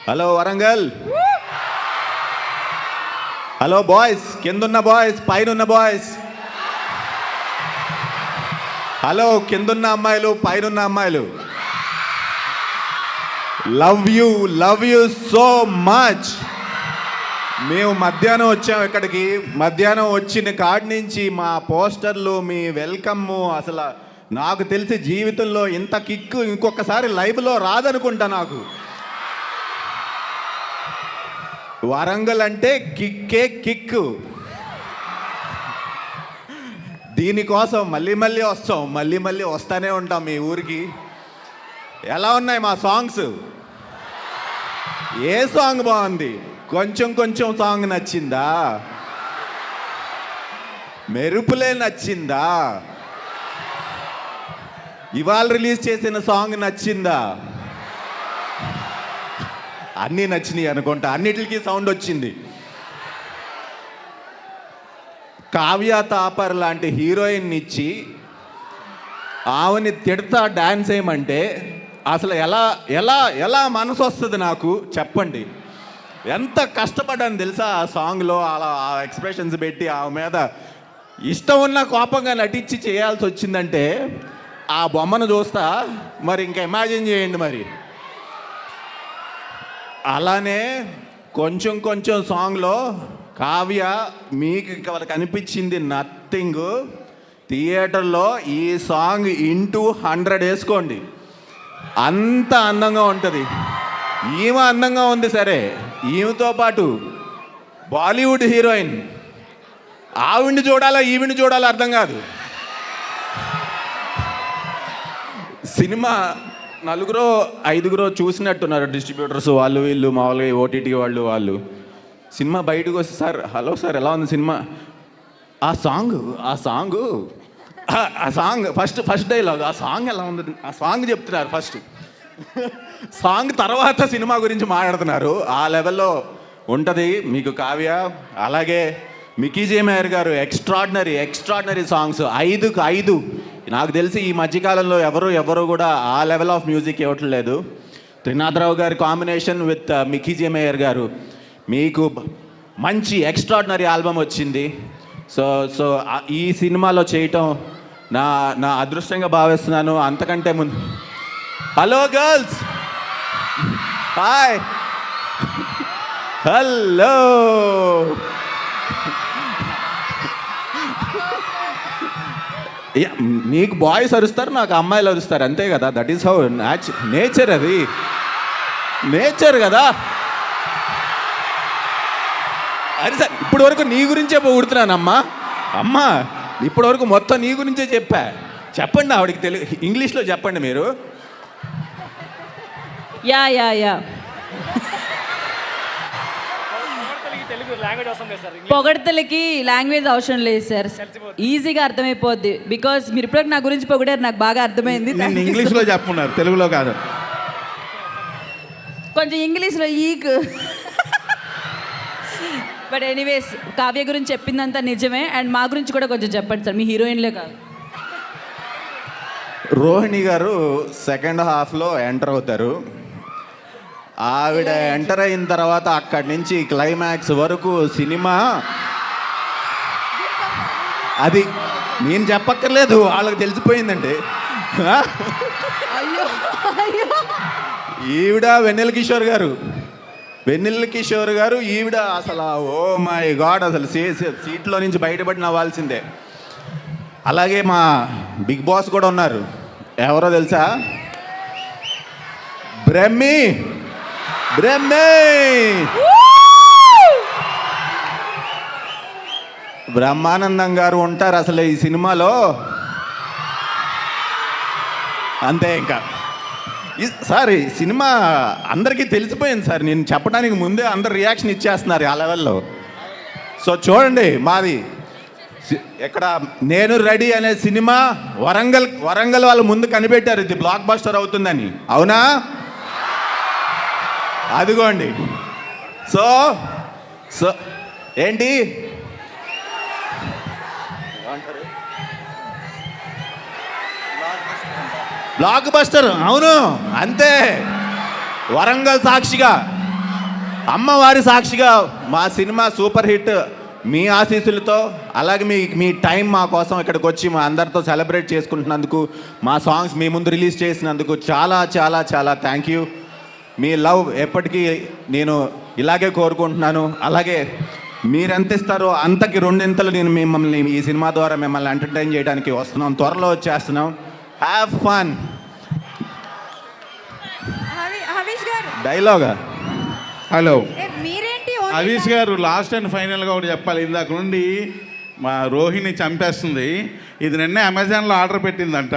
Hello Warangal. Hello boys, కిందున్న boys, పైనున్న boys. Hello కిందున్న అమ్మాయిలు, పైనున్న అమ్మాయిలు. Love you so much. మేము మధ్యాహ్నం వచ్చాం ఇక్కడికి. మధ్యాహ్నం వచ్చిన కాడి నుంచి మా పోస్టర్లు, మీ వెల్కమ్, అసలు నాకు తెలిసి జీవితంలో ఇంత కిక్కు ఇంకొకసారి లైవ్లో రాదనుకుంటా నాకు. వరంగల్ అంటే కిక్కే కిక్కు. దీనికోసం మళ్ళీ వస్తాం, మళ్ళీ వస్తానే ఉంటాం మీ ఊరికి. ఎలా ఉన్నాయి మా సాంగ్స్? ఏ సాంగ్ బాగుంది? కొంచెం సాంగ్ నచ్చిందా? మెరుపులే నచ్చిందా? ఇవాళ రిలీజ్ చేసిన సాంగ్ నచ్చిందా? అన్నీ నచ్చినాయి అనుకుంటా, అన్నిటికీ సౌండ్ వచ్చింది. కావ్య తాపర్ లాంటి హీరోయిన్ ఇచ్చి ఆమెని తిడతా డాన్స్ వేయమంటే అసలు ఎలా మనసు వస్తుంది నాకు చెప్పండి. ఎంత కష్టపడ్డాను తెలుసా ఆ సాంగ్లో. అలా ఆ ఎక్స్ప్రెషన్స్ పెట్టి ఆమె మీద ఇష్టం ఉన్న కోపంగా నటించి చేయాల్సి వచ్చిందంటే ఆ బొమ్మను చూస్తా మరి ఇంకా ఇమాజిన్ చేయండి మరి. అలానే కొంచెం సాంగ్లో కావ్య మీకు ఇక్కడ కనిపించింది నథింగ్. థియేటర్లో ఈ సాంగ్ ఇంటూ 100 వేసుకోండి, అంత అందంగా ఉంటుంది. ఈమె అందంగా ఉంది సరే, ఈమెతో పాటు బాలీవుడ్ హీరోయిన్, ఆవిడ్ని చూడాలా ఈవిడ్ని చూడాలా అర్థం కాదు. సినిమా 4-5 చూసినట్టున్నారు డిస్ట్రిబ్యూటర్స్, వాళ్ళు వీళ్ళు మామూలుగా ఓటీటీ వాళ్ళు. సినిమా బయటకు వస్తే సార్, హలో సార్ ఎలా ఉంది సినిమా? ఆ సాంగ్ ఫస్ట్ డైలాగ్, ఆ సాంగ్ ఎలా ఉంది? ఆ సాంగ్ చెప్తున్నారు ఫస్ట్. సాంగ్ తర్వాత సినిమా గురించి మాట్లాడుతున్నారు. ఆ లెవెల్లో ఉంటుంది మీకు కావ్య. అలాగే మికీ జే మేయర్ గారు ఎక్స్ట్రాడినరీ సాంగ్స్, 5కు 5. నాకు తెలిసి ఈ మధ్యకాలంలో ఎవరు కూడా ఆ లెవెల్ ఆఫ్ మ్యూజిక్ ఇవ్వట్లేదు. త్రినాథరావు గారి combination with Mickey J mayor గారు, మీకు మంచి ఎక్స్ట్రాడినరీ ఆల్బమ్ వచ్చింది. సో ఈ సినిమాలో చేయటం నా అదృష్టంగా భావిస్తున్నాను. అంతకంటే ముందు హలో గర్ల్స్, హాయ్, హలో. నీకు బాయ్స్ అరుస్తారు, నాకు అమ్మాయిలు అరుస్తారు, అంతే కదా. దట్ ఈస్ హౌ నేచర్, అది నేచర్ కదా. అది సార్ ఇప్పటి వరకు నీ గురించే పొగుడుతున్నానమ్మా. అమ్మా ఇప్పటి వరకు మొత్తం నీ గురించే చెప్పా. చెప్పండి ఆవిడకి తెలుగు, ఇంగ్లీష్లో చెప్పండి మీరు. యా పొగడతలకి లాంగ్వేజ్ అవసరం లేదు సార్, ఈజీగా అర్థమైపోద్ది. బికాస్ మీరు ఇప్పుడు నా గురించి పొగిడారు, నాకు బాగా అర్థమైంది. ఇంగ్లీష్లో చెప్పున్నారు, తెలుగులో కాదు. కొంచెం ఇంగ్లీష్లో బట్ ఎనీవేస్, కావ్య గురించి చెప్పిందంతా నిజమే. అండ్ మా గురించి కూడా కొంచెం చెప్పండి సార్, మీ హీరోయిన్లే కాదు. రోహిణి గారు సెకండ్ హాఫ్లో ఎంటర్ అవుతారు. ఆవిడ ఎంటర్ అయిన తర్వాత అక్కడి నుంచి క్లైమాక్స్ వరకు సినిమా, అది నేను చెప్పక్కర్లేదు, వాళ్ళకి తెలిసిపోయిందండి. ఈవిడ వెన్నెల కిషోర్ గారు ఈవిడ అసలు ఓ మై గాడ్, అసలు సీట్లో నుంచి బయటపడి నవ్వాల్సిందే. అలాగే మా బిగ్ బాస్ కూడా ఉన్నారు. ఎవరో తెలుసా? బ్రహ్మి బ్రహ్మానందం గారు ఉంటారు అసలు ఈ సినిమాలో. అంతే ఇంకా సార్, ఈ సినిమా అందరికీ తెలిసిపోయింది సార్. నేను చెప్పడానికి ముందే అందరు రియాక్షన్ ఇచ్చేస్తున్నారు ఆ లెవెల్లో. సో చూడండి, మాది ఇక్కడ నేను రెడీ అనే సినిమా వరంగల్ వాళ్ళు ముందు కనిపెట్టారు ఇది బ్లాక్ బస్టర్ అవుతుందని. అవునా? అదిగోండి. సో ఏంటి బ్లాక్ బస్టర్? అవును, అంతే. వరంగల్ సాక్షిగా అమ్మవారి సాక్షిగా మా సినిమా సూపర్ హిట్ మీ ఆశీస్సులతో, అలాగే మీ టైం మా కోసం ఇక్కడికి వచ్చి మా అందరితో సెలబ్రేట్ చేసుకుంటున్నందుకు, మా సాంగ్స్ మీ ముందు రిలీజ్ చేసినందుకు చాలా చాలా చాలా థ్యాంక్ యూ. మీ లవ్ ఎప్పటికీ నేను ఇలాగే కోరుకుంటున్నాను. అలాగే మీరెంత ఇస్తారో అంతకి రెండింతలు నేను మిమ్మల్ని ఈ సినిమా ద్వారా మిమ్మల్ని ఎంటర్టైన్ చేయడానికి వస్తున్నాం. త్వరలో వచ్చేస్తున్నాం. Have fun. హరీష్ గారు డైలాగా హలో మీరేంటి హరీష్ గారు, లాస్ట్ అండ్ ఫైనల్గా ఒకటి చెప్పాలి. ఇందాక నుండి మా రోహిణి చంపేస్తుంది. ఇది నిన్నే అమెజాన్లో ఆర్డర్ పెట్టిందంట.